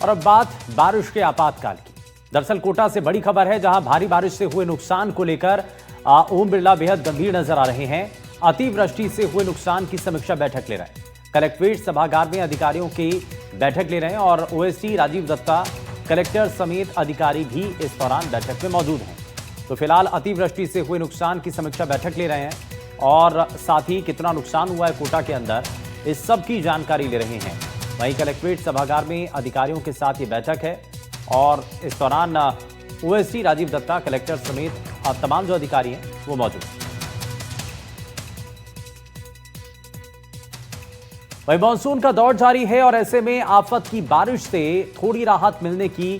और अब बात बारिश के आपातकाल की। दरअसल कोटा से बड़ी खबर है, जहां भारी बारिश से हुए नुकसान को लेकर ओम बिरला बेहद गंभीर नजर आ रहे हैं। अतिवृष्टि से हुए नुकसान की समीक्षा बैठक ले रहे हैं। कलेक्ट्रेट सभागार में अधिकारियों की बैठक ले रहे हैं और ओएसडी राजीव दत्ता, कलेक्टर समेत अधिकारी भी इस दौरान बैठक में मौजूद हैं। तो फिलहाल अतिवृष्टि से हुए नुकसान की समीक्षा बैठक ले रहे हैं और साथ ही कितना नुकसान हुआ है कोटा के अंदर, इस सब की जानकारी ले रहे हैं। वहीं कलेक्ट्रेट सभागार में अधिकारियों के साथ ये बैठक है और इस दौरान ओएसडी राजीव दत्ता, कलेक्टर समेत तमाम जो अधिकारी हैं वो मौजूद हैं। वहीं मानसून का दौर जारी है और ऐसे में आफत की बारिश से थोड़ी राहत मिलने की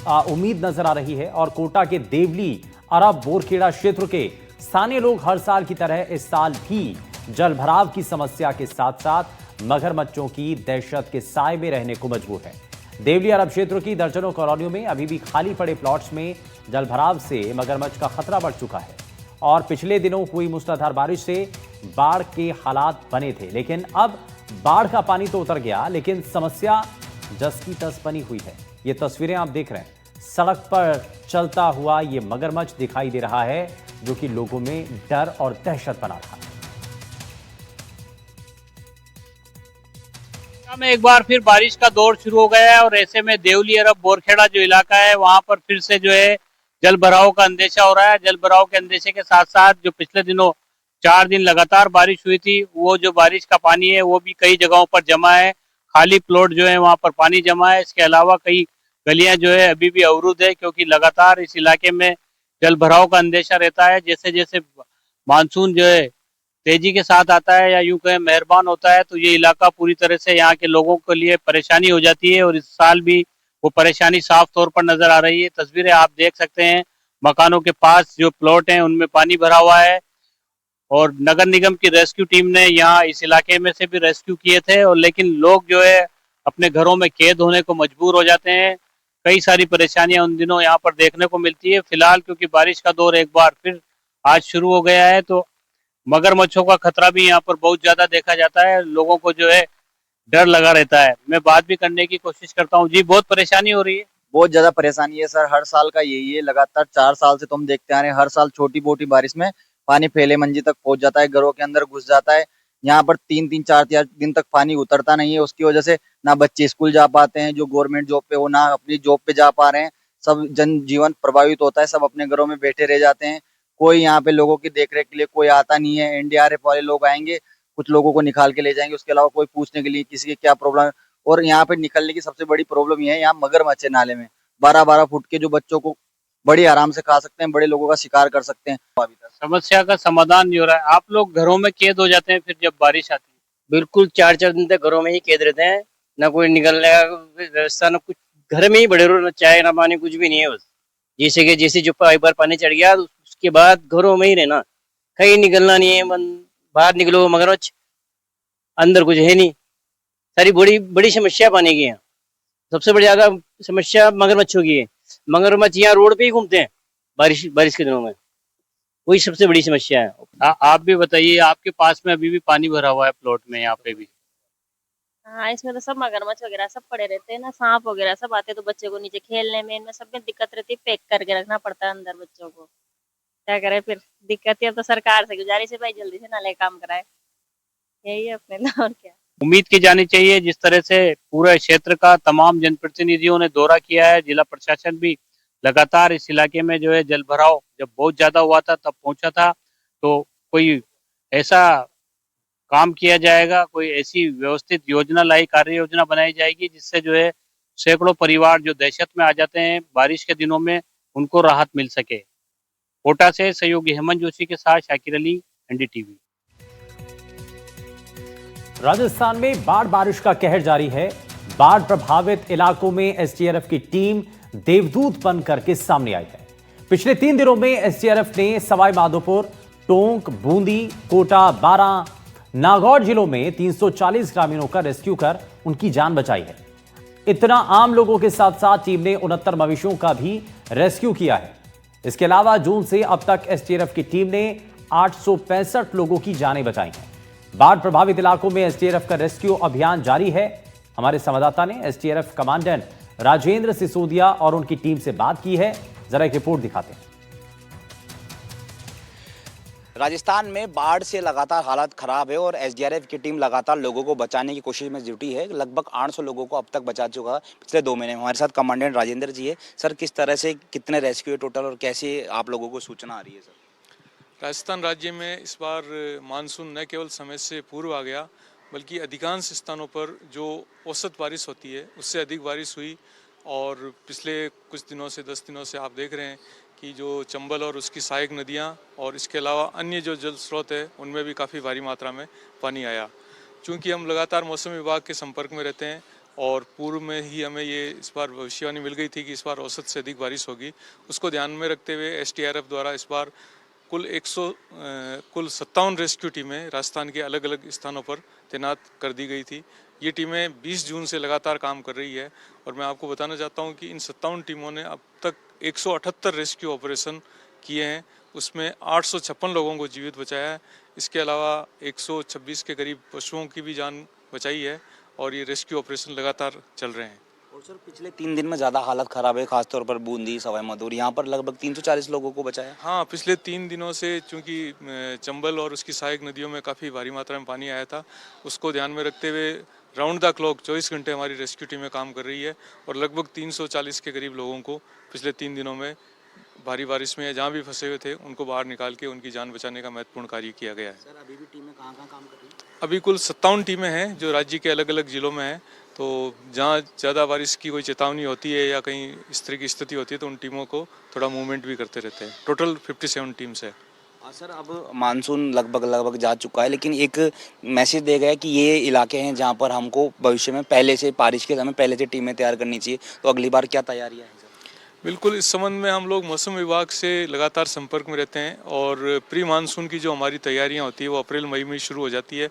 उम्मीद नजर आ रही है और कोटा के देवली, अरब, बोरखेड़ा क्षेत्र के स्थानीय लोग हर साल की तरह इस साल भी जलभराव की समस्या के साथ साथ मगरमच्छों की दहशत के साए में रहने को मजबूर है। देवली, अरब क्षेत्र की दर्जनों कॉलोनियों में अभी भी खाली पड़े प्लॉट्स में जलभराव से मगरमच्छ का खतरा बढ़ चुका है और पिछले दिनों हुई मूसलाधार बारिश से बाढ़ के हालात बने थे, लेकिन अब बाढ़ का पानी तो उतर गया, लेकिन समस्या जस की तस बनी हुई है। ये तस्वीरें आप देख रहे हैं, सड़क पर चलता हुआ ये मगरमच्छ दिखाई दे रहा है, जो कि लोगों में डर और दहशत बना रहा है। में एक बार फिर बारिश का दौर शुरू हो गया है और ऐसे में देवली, अरब, बोरखेड़ा जो इलाका है वहां पर फिर से जो है जल भराव का अंदेशा हो रहा है। जल भराव के अंदेशे के साथ साथ जो पिछले दिनों 4 दिन लगातार बारिश हुई थी, वो जो बारिश का पानी है वो भी कई जगहों पर जमा है। खाली प्लॉट जो है वहां पर पानी जमा है। इसके अलावा कई गलियां जो है अभी भी अवरुद्ध है, क्योंकि लगातार इस इलाके में जल भराव का अंदेशा रहता है। जैसे जैसे मानसून जो है तेजी के साथ आता है या यूं कहें मेहरबान होता है, तो ये इलाका पूरी तरह से यहाँ के लोगों के लिए परेशानी हो जाती है और इस साल भी वो परेशानी साफ तौर पर नजर आ रही है। तस्वीरें आप देख सकते हैं, मकानों के पास जो प्लॉट हैं उनमें पानी भरा हुआ है और नगर निगम की रेस्क्यू टीम ने यहाँ इस इलाके में से भी रेस्क्यू किए थे, और लेकिन लोग जो है अपने घरों में कैद होने को मजबूर हो जाते हैं। कई सारी परेशानियां उन दिनों यहाँ पर देखने को मिलती है। फिलहाल क्योंकि बारिश का दौर एक बार फिर आज शुरू हो गया है, तो मगरमच्छों का खतरा भी यहाँ पर बहुत ज्यादा देखा जाता है। लोगों को जो है डर लगा रहता है। मैं बात भी करने की कोशिश करता हूँ। जी, बहुत परेशानी हो रही है। बहुत ज्यादा परेशानी है सर, हर साल का यही है। लगातार 4 साल से तुम देखते आ रहे हैं, हर साल छोटी मोटी बारिश में पानी फैले मंजिल तक पहुंच जाता है, घरों के अंदर घुस जाता है। यहाँ पर 3-3, 4-4 दिन तक पानी उतरता नहीं है। उसकी वजह से ना बच्चे स्कूल जा पाते हैं, जो गवर्नमेंट जॉब पे, वो ना अपनी जॉब पे जा पा रहे हैं। सब जनजीवन प्रभावित होता है, सब अपने घरों में बैठे रह जाते हैं। कोई यहाँ पे लोगों की देखरेख के लिए कोई आता नहीं है। एनडीआरएफ वाले लोग आएंगे, कुछ लोगों को निकाल के ले जाएंगे, उसके अलावा कोई पूछने के लिए किसी की क्या प्रॉब्लम है। और यहाँ पे निकलने की सबसे बड़ी प्रॉब्लम ये है, यहाँ मगरमच्छ है नाले में 12-12 फुट के, जो बच्चों को बड़ी आराम से खा सकते हैं, बड़े लोगों का शिकार कर सकते हैं। अभी तक समस्या का समाधान नहीं हो रहा है। आप लोग घरों में कैद हो जाते हैं फिर जब बारिश आती है? बिल्कुल 4-4 दिन तक घरों में ही कैद रहते हैं, ना कोई निकलने का व्यवस्था, ना कुछ, घर में ही बड़े रहो, ना चाय ना पानी, कुछ भी नहीं है। बस जैसे कि जैसे जो एक बार पानी चढ़ गया उसके बाद घरों में ही रहना, कहीं निकलना नहीं है। बाहर निकलो मगरमच्छ, अंदर कुछ है नहीं। सारी बड़ी बड़ी समस्या पानी की है। सबसे बड़ी ज्यादा समस्या मगरमच्छों की है। मगरमच्छ यहाँ रोड पे ही घूमते हैं बारिश के दिनों में, वही सबसे बड़ी समस्या है। आप भी बताइए, आपके पास में अभी भी पानी भरा हुआ है प्लॉट में यहाँ पे भी? हाँ, इसमें तो सब मगरमच्छ वगैरह सब पड़े रहते हैं ना, सांप वगैरह सब आते हैं, तो बच्चे को नीचे खेलने में, इनमें सब में दिक्कत रहती है। पैक करके रखना पड़ता है अंदर बच्चों को, क्या करे फिर। दिक्कत है। अब तो सरकार से गुजारिश है भाई, जल्दी से नाले काम कराए, यही है अपने लिए, और क्या। उम्मीद की जानी चाहिए। जिस तरह से पूरे क्षेत्र का तमाम जनप्रतिनिधियों ने दौरा किया है, जिला प्रशासन भी लगातार इस इलाके में जो है जल भराव जब बहुत ज्यादा हुआ था तब पहुंचा था, तो कोई ऐसा काम किया जाएगा, कोई ऐसी व्यवस्थित योजना लाई, कार्य योजना बनाई जाएगी जिससे जो है सैकड़ों परिवार जो दहशत में आ जाते हैं बारिश के दिनों में, उनको राहत मिल सके। कोटा से सहयोगी हेमंत जोशी के साथ शाकिर अली, एनडीटीवी। राजस्थान में बाढ़ बारिश का कहर जारी है। बाढ़ प्रभावित इलाकों में एसडीआरएफ की टीम देवदूत बनकर के सामने आई है। पिछले 3 दिनों में एसडीआरएफ ने सवाई माधोपुर, टोंक, बूंदी, कोटा, बारां, नागौर जिलों में 340 ग्रामीणों का रेस्क्यू कर उनकी जान बचाई है। इतना आम लोगों के साथ साथ टीम ने 69 मवेशियों का भी रेस्क्यू किया है। इसके अलावा जून से अब तक एसडीआरएफ की टीम ने 865 लोगों की जानें बचाई हैं। बाढ़ प्रभावित इलाकों में एसडीआरएफ का रेस्क्यू अभियान जारी है। हमारे संवाददाता ने एसडीआरएफ कमांडेंट राजेंद्र सिसोदिया और उनकी टीम से बात की है। जरा एक रिपोर्ट दिखाते हैं। राजस्थान में बाढ़ से लगातार हालात खराब है और एसडीआरएफ की टीम लगातार लोगों को बचाने की कोशिश में जुटी है। लगभग 800 लोगों को अब तक बचा चुका है पिछले 2 महीने में। हमारे साथ कमांडेंट राजेंद्र जी है। सर, किस तरह से कितने रेस्क्यू है टोटल और कैसे आप लोगों को सूचना आ रही है? सर, राजस्थान राज्य में इस बार मानसून न केवल समय से पूर्व आ गया, बल्कि अधिकांश स्थानों पर जो औसत बारिश होती है उससे अधिक बारिश हुई। और पिछले कुछ दिनों से 10 दिनों से आप देख रहे हैं कि जो चंबल और उसकी सहायक नदियां और इसके अलावा अन्य जो जल स्रोत है उनमें भी काफ़ी भारी मात्रा में पानी आया। चूँकि हम लगातार मौसम विभाग के संपर्क में रहते हैं और पूर्व में ही हमें ये इस बार भविष्यवाणी मिल गई थी कि इस बार औसत से अधिक बारिश होगी, उसको ध्यान में रखते हुए एसडीआरएफ द्वारा इस बार कुल 57 रेस्क्यू टीमें राजस्थान के अलग अलग स्थानों पर तैनात कर दी गई थी। ये टीमें 20 जून से लगातार काम कर रही है और मैं आपको बताना चाहता हूं कि इन 57 टीमों ने अब तक 178 रेस्क्यू ऑपरेशन किए हैं। उसमें 856 लोगों को जीवित बचाया है। इसके अलावा 126 के करीब पशुओं की भी जान बचाई है और ये रेस्क्यू ऑपरेशन लगातार चल रहे हैं। और सर, पिछले 3 दिन में ज़्यादा हालत खराब है, खासतौर पर बूंदी, सवाई माधोपुर, यहाँ पर लगभग 340 लोगों को बचाया। हाँ, पिछले 3 दिनों से चूँकि चंबल और उसकी सहायक नदियों में काफ़ी भारी मात्रा में पानी आया था, उसको ध्यान में रखते हुए राउंड द क्लॉक 24 घंटे हमारी रेस्क्यू टीमें काम कर रही है और लगभग 340 के करीब लोगों को पिछले 3 दिनों में भारी बारिश में जहाँ भी फंसे हुए थे उनको बाहर निकाल के उनकी जान बचाने का महत्वपूर्ण कार्य किया गया है। सर, अभी भी टीमें कहाँ काम कर रही हैं? अभी कुल 57 टीमें हैं जो राज्य के अलग अलग जिलों में हैं। तो जहाँ ज़्यादा बारिश की कोई चेतावनी होती है या कहीं इस तरह की स्थिति होती है तो उन टीमों को थोड़ा मूवमेंट भी करते रहते हैं। टोटल 57 टीम्स है। सर, अब मानसून लगभग जा चुका है, लेकिन एक मैसेज दिया गया है कि ये इलाके हैं जहाँ पर हमको भविष्य में पहले से बारिश के समय पहले से टीमें तैयार करनी चाहिए। तो अगली बार क्या तैयारियाँ हैं? बिल्कुल, इस संबंध में हम लोग मौसम विभाग से लगातार संपर्क में रहते हैं और प्री मानसून की जो हमारी तैयारियां होती है वो अप्रैल मई में शुरू हो जाती है।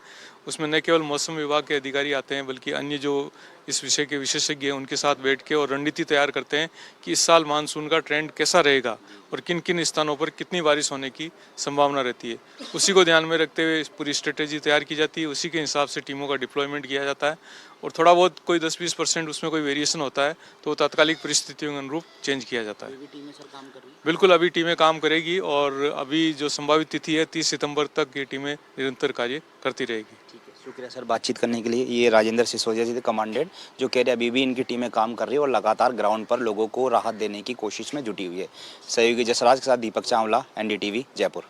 उसमें न केवल मौसम विभाग के अधिकारी आते हैं बल्कि अन्य जो इस विषय के विशेषज्ञ हैं उनके साथ बैठ के और रणनीति तैयार करते हैं कि इस साल मानसून का ट्रेंड कैसा रहेगा और किन किन स्थानों पर कितनी बारिश होने की संभावना रहती है। उसी को ध्यान में रखते हुए पूरी स्ट्रेटेजी तैयार की जाती है, उसी के हिसाब से टीमों का डिप्लॉयमेंट किया जाता है और थोड़ा बहुत कोई 10-20% उसमें कोई वेरिएशन होता है तो तात्कालिक परिस्थितियों के अनुरूप चेंज किया जाता है। बिल्कुल, अभी टीमें काम करेगी और अभी जो संभावित तिथि है 30 सितंबर तक ये टीमें निरंतर कार्य करती रहेगी। ठीक है, शुक्रिया सर बातचीत करने के लिए। ये राजेंद्र सिसोदिया जी थे, कमांडेंट, जो कह रहे अभी भी इनकी टीमें काम कर रही है और लगातार ग्राउंड पर लोगों को राहत देने की कोशिश में जुटी हुई है। सहयोगी जसराज के साथ दीपक चावला, एनडीटीवी, जयपुर।